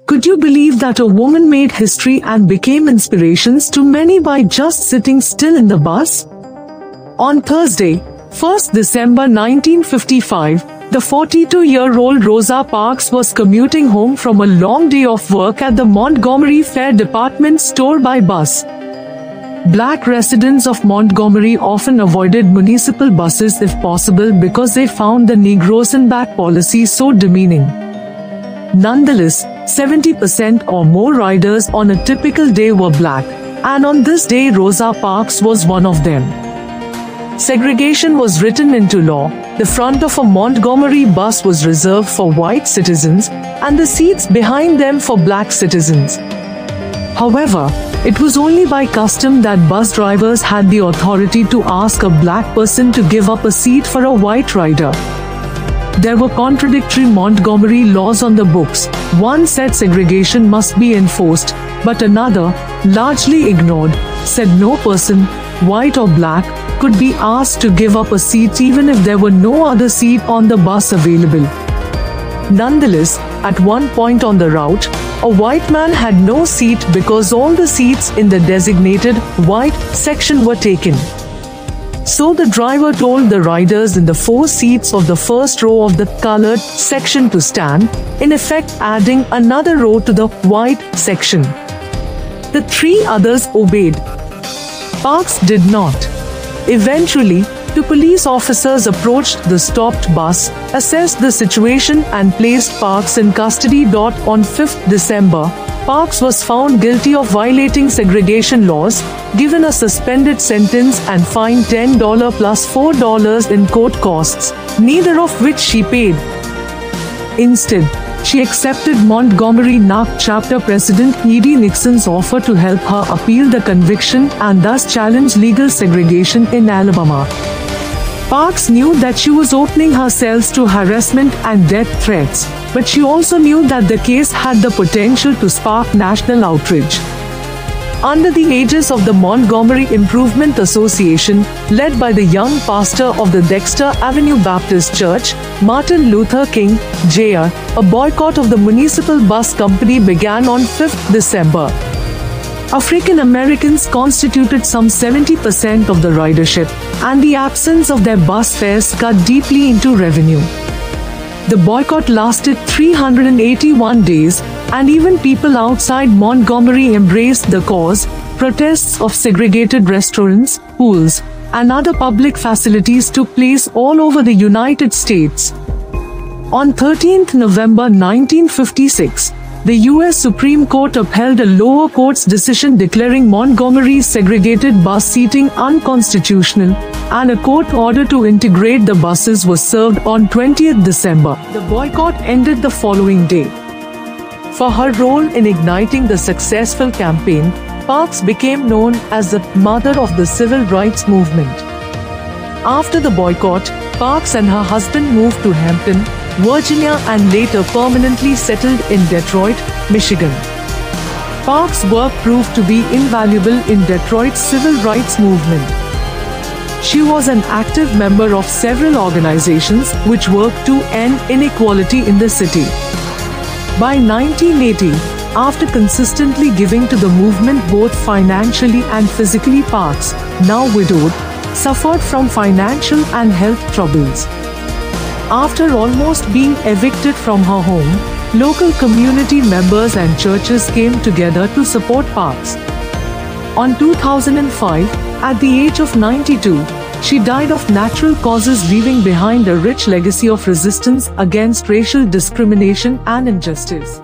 Could you believe that a woman made history and became inspirations to many by just sitting still in the bus? On Thursday, 1st December 1955, the 42-year-old Rosa Parks was commuting home from a long day of work at the Montgomery Fair department store by bus. Black residents of Montgomery often avoided municipal buses if possible because they found the Negroes in back policy so demeaning. Nonetheless, 70% or more riders on a typical day were black, and on this day Rosa Parks was one of them. Segregation was written into law. The front of a Montgomery bus was reserved for white citizens, and the seats behind them for black citizens. However, it was only by custom that bus drivers had the authority to ask a black person to give up a seat for a white rider. There were contradictory Montgomery laws on the books. One said segregation must be enforced, but another, largely ignored, said no person, white or black, could be asked to give up a seat even if there were no other seat on the bus available. Nonetheless, at one point on the route, a white man had no seat because all the seats in the designated white section were taken. So the driver told the riders in the 4 seats of the first row of the colored section to stand, in effect adding another row to the white section. The 3 others obeyed. Parks did not. Eventually, 2 police officers approached the stopped bus, assessed the situation and placed Parks in custody. On 5th December, Parks was found guilty of violating segregation laws, given a suspended sentence and fined $10 plus $4 in court costs, neither of which she paid. Instead, she accepted Montgomery NARC chapter president E.D. Nixon's offer to help her appeal the conviction and thus challenge legal segregation in Alabama. Parks knew that she was opening herself to harassment and death threats, but she also knew that the case had the potential to spark national outrage. Under the aegis of the Montgomery Improvement Association, led by the young pastor of the Dexter Avenue Baptist Church, Martin Luther King, Jr., a boycott of the municipal bus company began on 5th December. African Americans constituted some 70% of the ridership, and the absence of their bus fares cut deeply into revenue. The boycott lasted 381 days, and even people outside Montgomery embraced the cause. Protests of segregated restaurants, pools, and other public facilities took place all over the United States. On 13th November 1956, the U.S. Supreme Court upheld a lower court's decision declaring Montgomery's segregated bus seating unconstitutional, and a court order to integrate the buses was served on 20th December. The boycott ended the following day. For her role in igniting the successful campaign, Parks became known as the mother of the civil rights movement. After the boycott, Parks and her husband moved to Hampton, Virginia, and later permanently settled in Detroit, Michigan. Parks' work proved to be invaluable in Detroit's civil rights movement. She was an active member of several organizations which worked to end inequality in the city. By 1980, after consistently giving to the movement both financially and physically, Parks, now widowed, suffered from financial and health troubles. After almost being evicted from her home, local community members and churches came together to support Parks. On 2005, at the age of 92, she died of natural causes, leaving behind a rich legacy of resistance against racial discrimination and injustice.